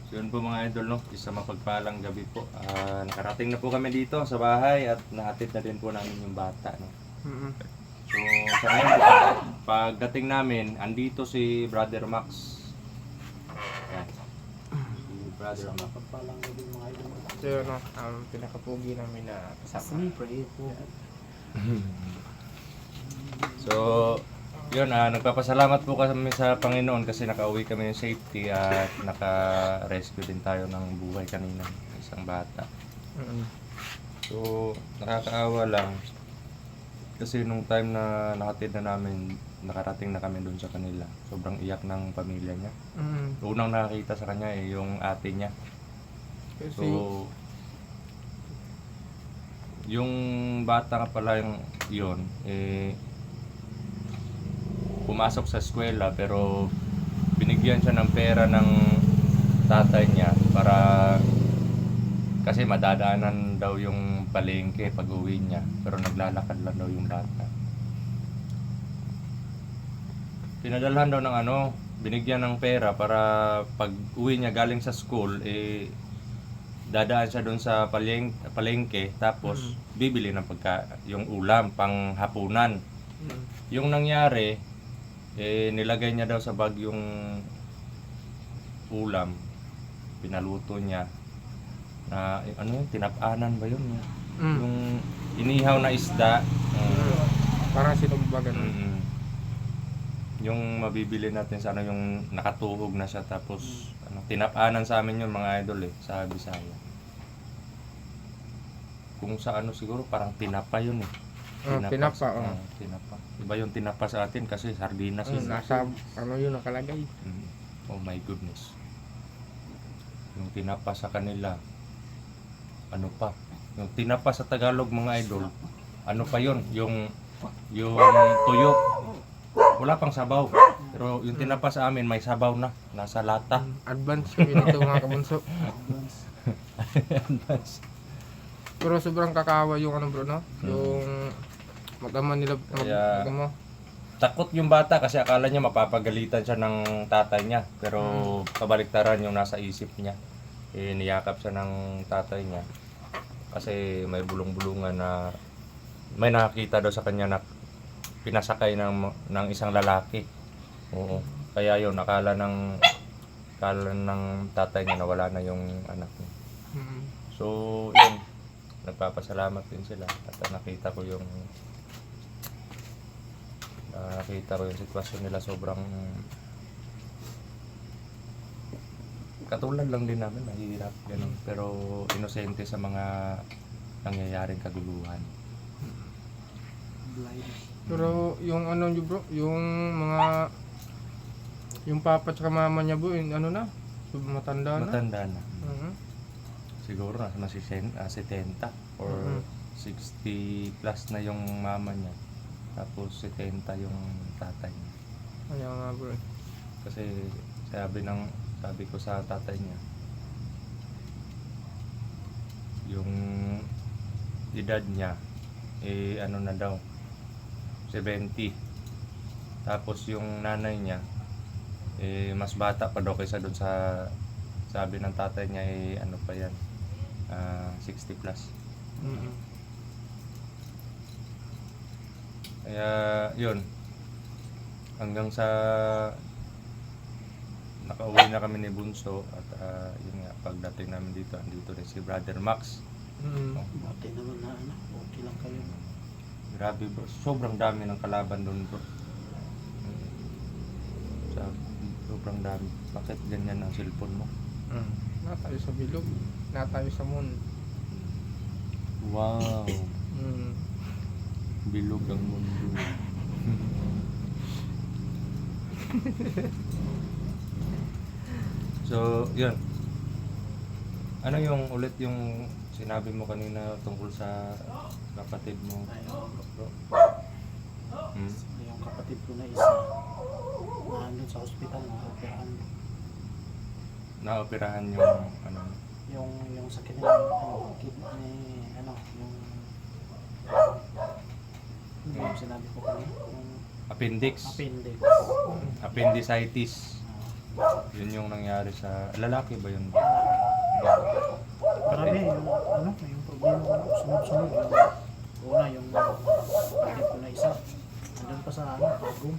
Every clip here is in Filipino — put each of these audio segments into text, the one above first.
So yun po mga idol, no? Isa mapagpalang gabi po. Nakarating na po kami dito sa bahay at nahatid na din po namin yung bata, no? Mm. So sa ngayon po, pagdating namin, andito si Brother Max. Yan. Si Brother Max. Pagpalang gabi mga idol. So yun, no, pinakapugi namin na kasama. Pray po. So, yun, nagpapasalamat po kami sa Panginoon kasi nakauwi kami ng safety at naka-rescue din tayo ng buhay kanina, isang bata. Mm. So, nakakaawa lang kasi nung time na nakatid na namin, nakarating na kami doon sa kanila. Sobrang iyak ng pamilya niya. Mm. Unang nakakita sa kanya yung ate niya. Kasi, So, yung bata nga pala yun, pumasok sa eskwela pero binigyan siya ng pera ng tatay niya para kasi madadaanan daw yung palengke pag uwi niya pero naglalakad lang daw yung bata. Pinadalhan daw ng binigyan ng pera para pag uwi niya galing sa school dadaan siya doon sa palengke tapos bibili ng yung ulam pang hapunan. Yung nangyari nilagay niya daw sa bag yung ulam, pinaluto niya na yung tinapanan ba yun? Yung inihaw na isda. parang sinumbagan. Yung mabibili natin sa yung nakatuhog na siya tapos tinapanan sa amin yun mga idol sa Bisaya. Kung sa siguro parang tinapa yun Tinapa. Tinapa. Iba yung tinapa sa atin kasi sardinas yun. Nasa, yun nakalagay. Oh my goodness. Yung tinapa sa kanila, ano pa? Yung tinapa sa Tagalog mga idol, ano pa yun? Yung tuyo. Wala pang sabaw. Pero yung tinapa sa amin may sabaw na. Nasa lata. Advance kami dito mga kabunso. Advance. Pero sobrang kakawa yung bro, no? Yung magama nila, Kaya- magama. Takot yung bata kasi akala niya mapapagalitan siya ng tatay niya. Pero kabaliktaran yung nasa isip niya. Niyakap siya ng tatay niya. Kasi may bulong-bulungan na may nakakita daw sa kanya na pinasakay ng isang lalaki. Oo. Kaya yun, akala ng tatay niya na wala na yung anak niya. So, yun. Nagpapasalamat din sila at nakita ko yung sitwasyon nila sobrang katulad lang din namin, mahirap ganun, pero inosente sa mga nangyayaring kaguluhan. Pero yung nyo bro, yung mga yung papa at mama niya bro, matanda na. Matanda na. Mhm. Siguro na 70 or 60 plus na yung mama niya. Tapos 70 yung tatay niya. Kaya nga bro. Kasi sabi ko sa tatay niya, yung edad niya na daw 70. Tapos yung nanay niya mas bata pa daw kaysa doon sa sabi ng tatay niya pa yan 60 plus. Kaya yun, hanggang sa nakauwi na kami ni Bunso at yun nga, pagdating namin dito, andito rin si Brother Max. Okay naman na okay lang kayo. Grabe bro, sobrang dami ng kalaban doon bro. Sobrang dami. Bakit ganyan ang cellphone mo? Na tayo sa bilog, na tayo sa moon. Wow, bilog ang mundo. So, yun. Ano yung ulit yung sinabi mo kanina tungkol sa kapatid mo? Bro? Yung kapatid ko na isa, nandun sa ospital, na-operahan. Naoperahan yung Yung sakit nila, kidney, yung sinabi ko kanina, yung appendix, appendix. appendicitis. Yun yung nangyari sa lalaki ba yun? Grabe, yung problema ko sunod-sunod. Yung una, yung kapatid ko na isa. Andun pa sa room.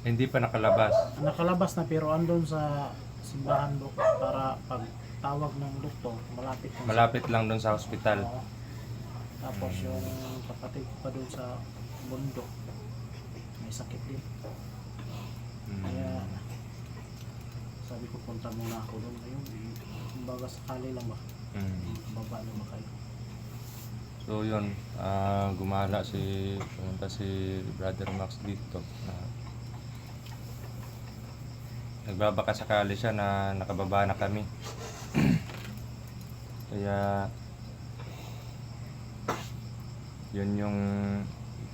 Hindi pa nakalabas. Nakalabas na pero andun sa simbahan do para pag tawag ng doktor, malapit na. Malapit lang doon sa ospital. Oo. Tapos yung kapatid ko pa doon sa bundok, may sakit din. Kaya Mm. sabi ko punta muna ako doon ngayon. Kumbaga sakali lang ba? Mm. Baba na ba kayo? So yun, pumunta si Brother Max dito. Nagbabaka sakali siya na nakababa na kami. Kaya yun yung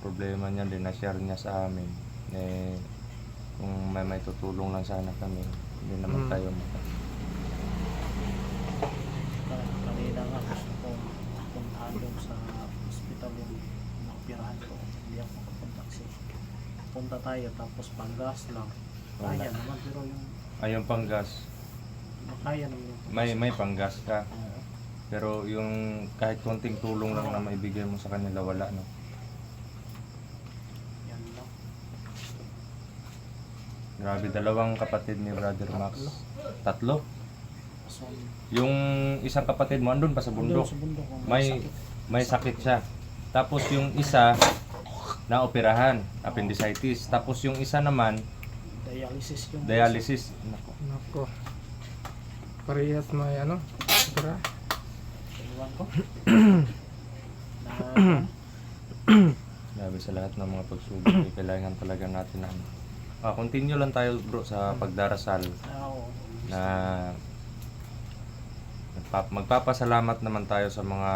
problema niya din na share niya sa amin. Kung may tutulong lang sana kami, hindi naman tayo Kanina nga gusto ko puntahan doon sa hospital yung nakapirahan ko. Hindi ako makapunta kasi punta tayo tapos panggas lang. Kaya naman pero yung ayun panggas. makaya naman yung May panggas ka. Oo. Pero yung kahit konting tulong lang na maibigay mo sa kanila, wala, no? Yan lang. Grabe, dalawang kapatid ni Brother Max. Tatlo? So, Yung isang kapatid mo, andun pa sa bundok. sa bundok kung May sakit siya. Tapos yung isa, na operahan, appendicitis. Tapos yung isa naman, dialysis yung dialysis. Nako. Nako. Parehas may ano? Tara. Iwan ko. na Grabe, sa lahat ng mga pagsubok, kailangan talaga natin na continue lang tayo, bro, sa pagdarasal oo. na magpapasalamat naman tayo sa mga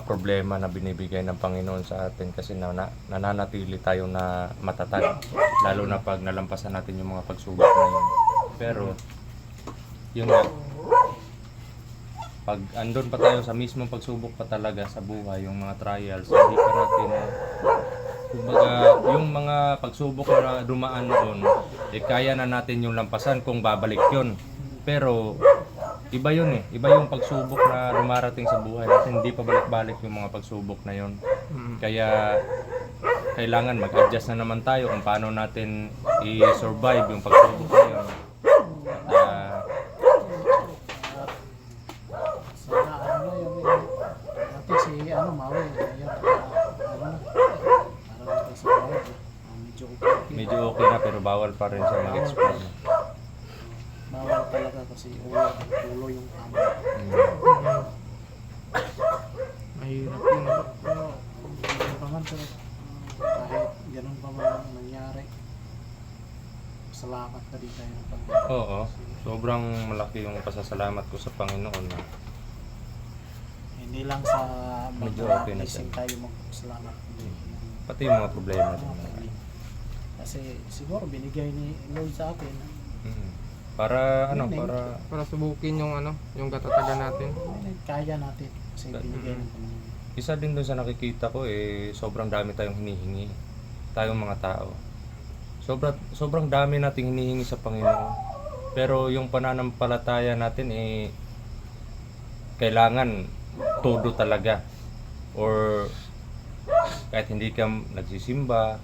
problema na binibigay ng Panginoon sa atin kasi nananatili tayo na matatag, lalo na pag nalampasan natin yung mga pagsubok na yun. Pero yun nga, pag andun pa tayo sa mismong pagsubok pa talaga sa buhay, yung mga trials, hindi pa natin, kumbaga, yung mga pagsubok na dumaan noon, kaya na natin yung lampasan kung babalik yun. Pero iba yun eh, iba yung pagsubok na dumarating sa buhay natin, hindi pa balik-balik yung mga pagsubok na yun. Kaya kailangan mag-adjust na naman tayo kung paano natin i-survive yung pagsubok na yun. At Sana ano yung dati si Maui ngayon para sa Maui medyo okay. medyo okay na pero bawal pa rin siya mag-explore. Bawal talaga kasi ulo yung tama. Mahirap yun. Pero ano pa man pero kahit ganun pa man ang nangyari, salamat na din tayo ng Panginoon. Oo, sobrang malaki yung pasasalamat ko sa Panginoon na Hindi lang sa Medyo mga okay na blessing siya. tayo magpasalamat. pati yung mga problema din. Kasi siguro binigay ni Lord sa akin. Para ano, Yun eh. para Para subukin yung ano, yung katatagan natin. Kaya natin kasi binigay ng Panginoon. isa din dun sa nakikita ko sobrang dami tayong hinihingi. Tayong mga tao. Sobrang dami nating hinihingi sa Panginoon. Pero yung pananampalataya natin kailangan todo talaga. Or kahit hindi ka nagsisimba,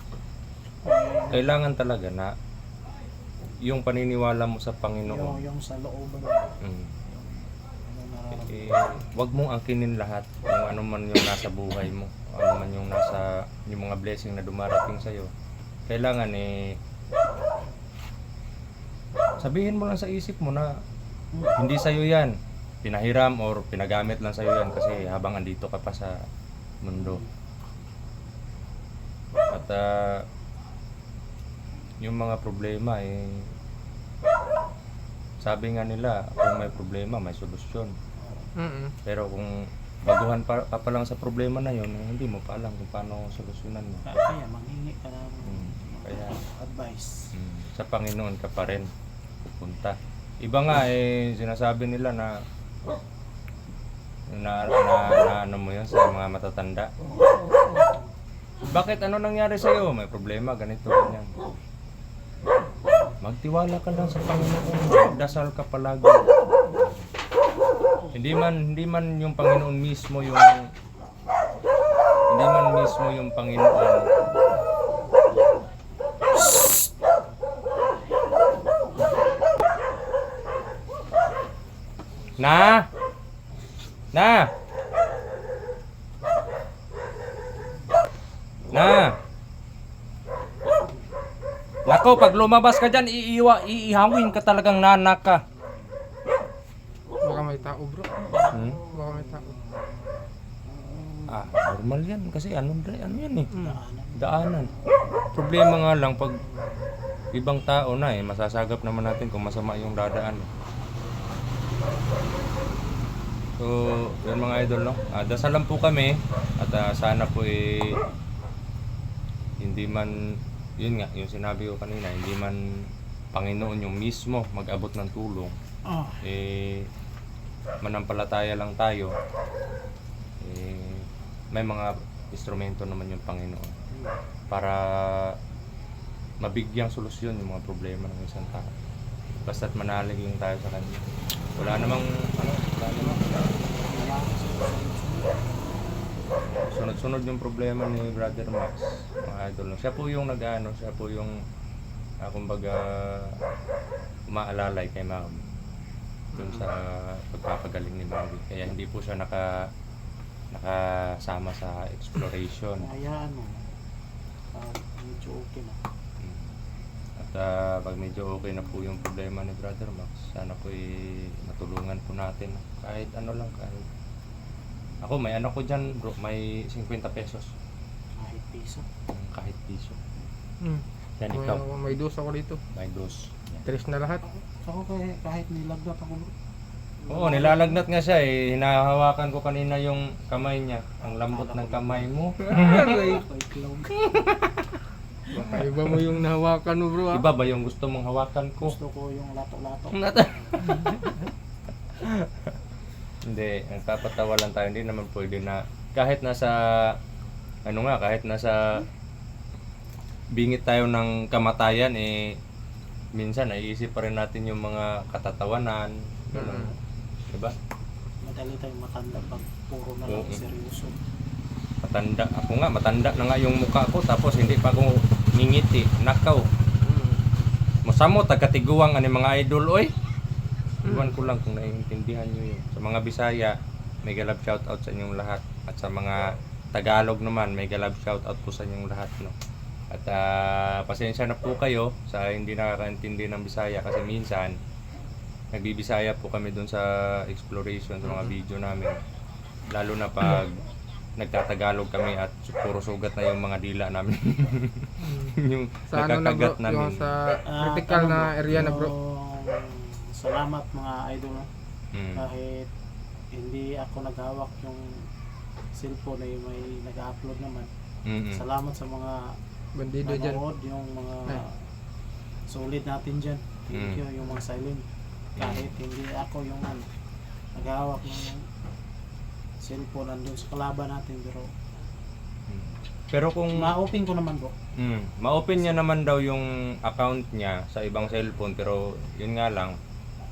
kailangan talaga na yung paniniwala mo sa Panginoon. Yung sa looban. Mm. Yung nararamdaman. Wag mong angkinin lahat kung ano man yung nasa buhay mo, ano man yung nasa yung mga blessing na dumarating sa iyo. Kailangan sabihin mo lang sa isip mo na hindi sa iyo 'yan. Pinahiram or pinagamit lang sa iyo 'yan kasi habang andito ka pa sa mundo. At yung mga problema sabi nga nila, kung may problema, may solusyon. Pero kung baguhan ka pa lang sa problema na yun, hindi mo pa alam kung paano solusyonan mo. Kaya manghingi ka ng Kaya advice. sa Panginoon ka pa rin pupunta. Iba nga sinasabi nila na ano mo yun sa mga matatanda. Bakit ano nangyari sa iyo? May problema, ganito, ganyan. magtiwala ka lang sa Panginoon. Dasal ka palagi. Hindi man yung Panginoon mismo yung Panginoon. Na! Na! Na! Nako, pag lumabas ka dyan, iihawin ka talagang nanak ka. Baka may tao bro. Hmm? Baka may tao. Ah, normal yan kasi ano yan eh. Hmm. Daanan. Problema nga lang pag ibang tao na eh, masasagap naman natin kung masama yung dadaan. So, yun mga idol, no? Dasalan po kami at sana po eh hindi man, yun nga, yung sinabi ko kanina, hindi man Panginoon yung mismo mag-abot ng tulong, eh manampalataya lang tayo, eh may mga instrumento naman yung Panginoon para mabigyang solusyon yung mga problema ng isang tao. Basta't manalig lang tayo sa Kanya. Wala namang sunod-sunod yung problema ni Brother Max, mga idol. Siya po yung siya po yung kumbaga umaalalay kay Ma'am dun sa pagpapagaling ni Ma'am. Kaya hindi po siya nakasama sa exploration. Kaya medyo okay na. At pag medyo okay na po yung problema ni Brother Max, sana po matulungan po natin kahit ano lang, kahit ako may anak ko dyan bro, may 50 pesos. Kahit piso. Kahit piso. Hmm. Yan ikaw. May dos ako dito. May dos. Yan. 3 na lahat. Ako kahit nilagnat ako. Oo, nilalagnat nga siya eh. Hinahawakan ko kanina yung kamay niya. Ang lambot ng kamay mo. Aray. Iklog. Baka iba mo yung nahawakan mo bro. Iba ba yung gusto mong hawakan ko? Gusto ko yung lato-lato. Hindi, nagpapatawa lang tayo. Hindi naman pwede na kahit nasa kahit nasa bingit tayo ng kamatayan eh minsan naiisip pa rin natin yung mga katatawanan. Ganun. Diba? Madali tayong matanda pag puro na lang seryoso. Matanda na nga yung mukha ko tapos hindi pa ako ngingiti. Nakaw. Masamo tagatiguang ani mga idol oy. Iwan ko lang kung naiintindihan nyo yun. Sa mga Bisaya, may galab shoutout sa inyong lahat. At sa mga Tagalog naman, may galab shoutout po sa inyong lahat. No? At pasensya na po kayo sa hindi nakakaintindi ng Bisaya kasi minsan nagbibisaya po kami dun sa exploration, sa mga video namin. Lalo na pag nagtatagalog kami at puro sugat na yung mga dila namin. Yung Sa ano na bro, nakakagat namin. yung sa critical na area na bro. Salamat mga idol. Mm. Kahit hindi ako naghawak yung cellphone ay may nag-upload naman. Mm-mm. Salamat sa mga Bandido dyan. nanood, yung mga solid natin dyan. Thank you, yung mga silent. Kahit hindi ako yung naghawak ng cellphone nandun sa kalaban natin, Pero kung ma-open ko naman bro. ma-open niya naman daw yung account niya sa ibang cellphone pero yun nga lang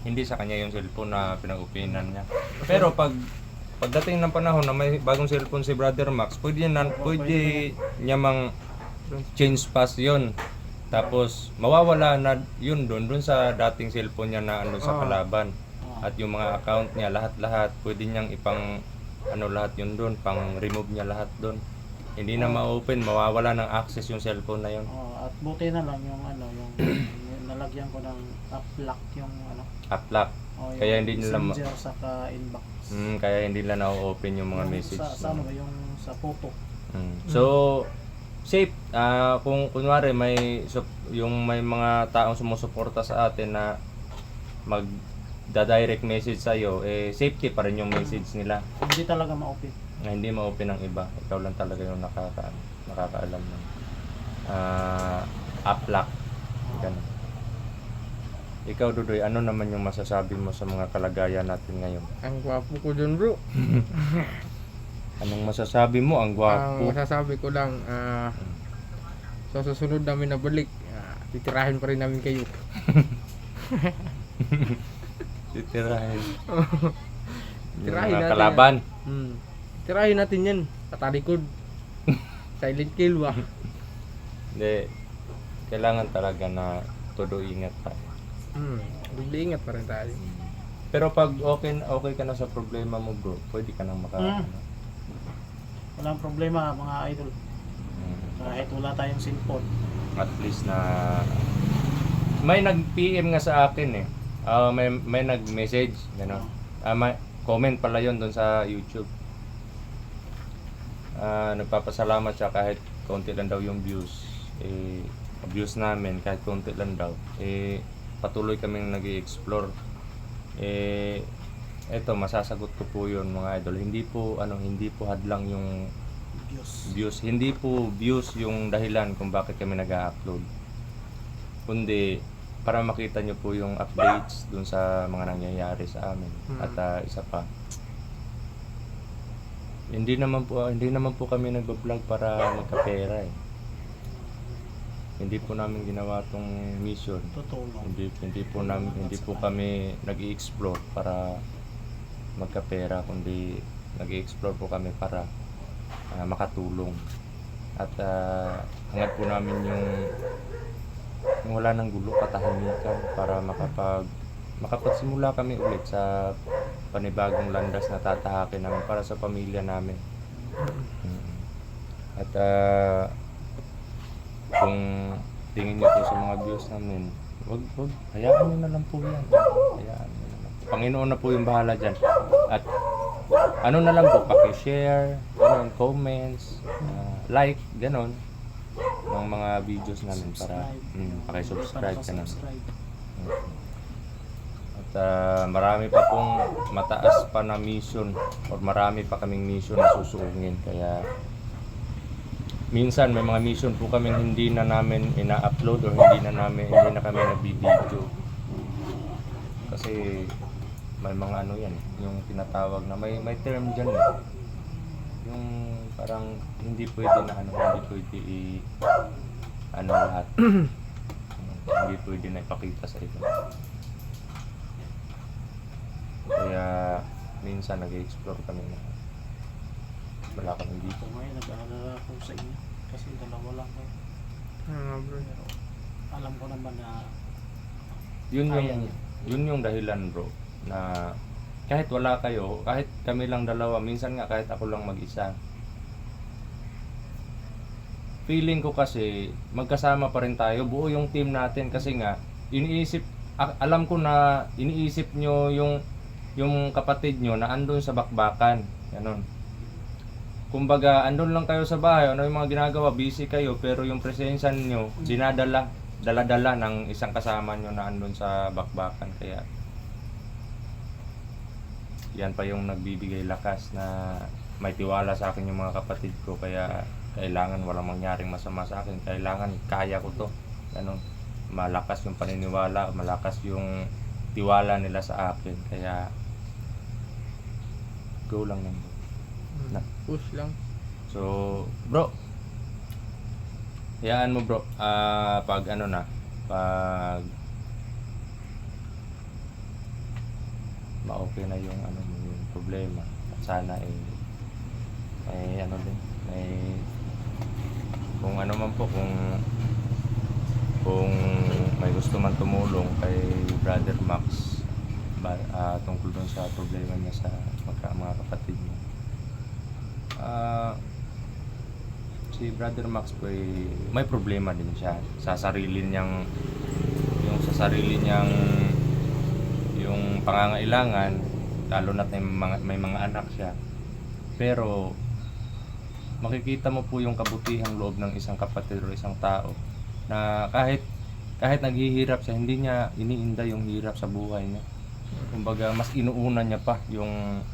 hindi sa kanya yung cellphone na pinag-openan niya. Pero pagdating ng panahon na may bagong cellphone si Brother Max, pwede niya mang change pass yun. Tapos mawawala na yun doon sa dating cellphone niya na sa kalaban. At yung mga account niya lahat pwede niyang ipang lahat yun doon, pang remove niya lahat doon. Hindi na ma-open, mawawala ng access yung cellphone na yun. At buti na lang yung yung nalagyan ko ng up-lock yung Uplock. yung Kaya hindi nila messenger saka inbox. kaya hindi nila na-open yung mga message. Sa ano ba yung sa photo. So safe kung kunwari yung may mga taong sumusuporta sa atin na magda-direct message sa iyo, safety pa rin yung message nila. Hindi talaga ma-open. Na hindi ma-open ng iba. Ikaw lang talaga yung nakakaalam ng uplock. Ganun. Ikaw Dudoy, ano naman yung masasabi mo sa mga kalagayan natin ngayon? Ang gwapo ko dun bro. Anong masasabi mo? Ang Ang gwapo. masasabi ko lang, sa susunod namin na balik, titirahin pa rin namin kayo. Titirahin. Yung Tirahin mga natin kalaban. Tirahin natin yan. Katalikod. Silent kill ba? Hindi. Kailangan talaga na todo ingat pa. Ingat pa rin tayo. Pero pag okay ka na sa problema mo bro, pwede ka nang Walang problema mga idol. Kahit wala tayong cellphone. At least na may nag-PM nga sa akin eh. May nag-message, gano'n. May comment pala yon doon sa YouTube. Nagpapasalamat siya kahit konti lang daw yung views. Views namin kahit konti lang daw. Patuloy kaming nag-i-explore. Eto masasagot ko po yun mga idol. Hindi po hadlang yung views. Hindi po views yung dahilan kung bakit kami nag-upload. Kundi para makita nyo po yung updates dun sa mga nangyayari sa amin. At isa pa, hindi naman po kami nagbo-vlog para magkapera eh. Hindi po namin ginawa tong mission. Totoo lang. Hindi po kami nag-i-explore para magkapera, kundi nag-i-explore po kami para makatulong. At hangad po namin yung wala nang gulo, katahimikan para makapagsimula kami ulit sa panibagong landas na tatahakin namin para sa pamilya namin. At kung tingin nyo po sa mga views namin, wag hayaan nyo na lang po yan. Hayaan nyo na lang. Panginoon na po yung bahala dyan. At ano na lang po, paki-share, ganun, comments, like, ganun, ng mga videos namin para paki-subscribe ka naman. At marami pa pong mataas pa na mission or marami pa kaming mission na susuungin. Kaya minsan may mga mission po kaming hindi na namin ina-upload o hindi na kami nabibideo. Kasi may mga ano yan, yung tinatawag na may term dyan eh. Yung parang hindi pwede na hindi pwede lahat. Hindi pwede na ipakita sa iba. Kaya minsan nag-explore kami na wala kami dito. Ngayon nag-aalala ako sa inyo kasi dalawa lang kayo. Bro. Pero alam ko naman na Yun yung dahilan bro na kahit wala kayo, kahit kami lang dalawa, minsan nga kahit ako lang mag-isa, feeling ko kasi magkasama pa rin tayo, buo yung team natin kasi nga alam ko na iniisip nyo yung kapatid nyo na andun sa bakbakan, ganun. Kumbaga andun lang kayo sa bahay, ano yung mga ginagawa, busy kayo, pero yung presensya nyo dala-dala ng isang kasama nyo na andun sa bakbakan. Kaya yan pa yung nagbibigay lakas na may tiwala sa akin yung mga kapatid ko. Kaya kailangan walang mangyaring masama sa akin, kailangan kaya ko to, ganun. Malakas yung paniniwala, malakas yung tiwala nila sa akin. Kaya go lang yan na. Push lang. So bro, hayaan mo bro, pag ma-okay na yung yung problema, at sana kung ano man po, kung may gusto man tumulong kay Brother Max tungkol dun sa problema niya sa mga kapatid niya. Si Brother Max po may problema din siya sa sarili niyang yung pangangailangan, lalo na may mga anak siya. Pero makikita mo po yung kabutihang loob ng isang kapatid o isang tao na kahit naghihirap siya, hindi niya iniinda yung hirap sa buhay niya. Kumbaga mas inuuna niya pa yung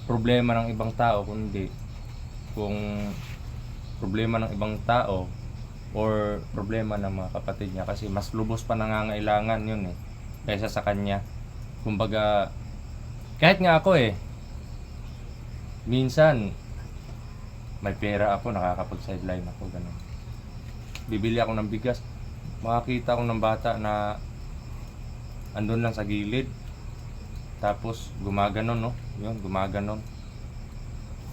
problema ng ibang tao, kundi kung problema ng ibang tao or problema ng mga kapatid niya, kasi mas lubos pa nangangailangan yun kaysa sa kanya. Kumbaga kahit nga ako minsan may pera ako, nakakapag sideline ako, ganun. Bibili ako ng bigas, makakita ko ng bata na andun lang sa gilid. Tapos gumaganon, no? Yun, gumaganon.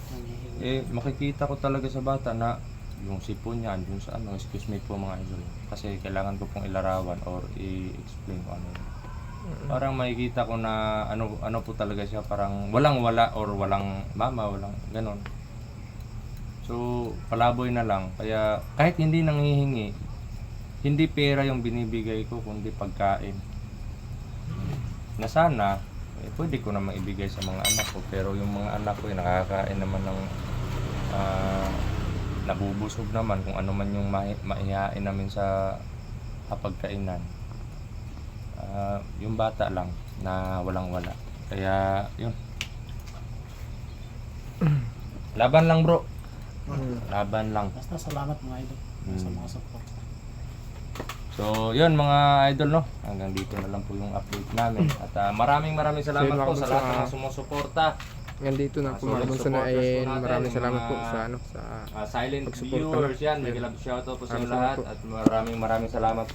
Nangihingi. Makikita ko talaga sa bata na yung sipon niya andun sa ano, excuse me po mga idol. Kasi kailangan ko pong ilarawan or i-explain ko ano. Parang makikita ko na ano po talaga siya, parang walang wala or walang mama, walang ganon. So, palaboy na lang. Kaya kahit hindi nanghihingi, hindi pera yung binibigay ko, kundi pagkain. Na sana, pwede ko naman ibigay sa mga anak ko. Pero yung mga anak ko, nakakain naman ng nabubusog naman kung ano man yung maihain namin sa hapagkainan. Yung bata lang na walang wala. Kaya, yun. Laban lang, bro. Laban lang. Basta salamat mga idol sa mga support. So, yun mga idol, no? Hanggang dito na lang po yung update namin. At maraming salamat Sino po ako sa sa- lahat ng sumusuporta. Yan dito na Solid kumabon sa supporters po natin, maraming yung salamat po mga- sa ano sa Silent pagsuporta. viewers yan. May Yan. love shoutout po sa Maraming lahat. salamat po. At maraming salamat po.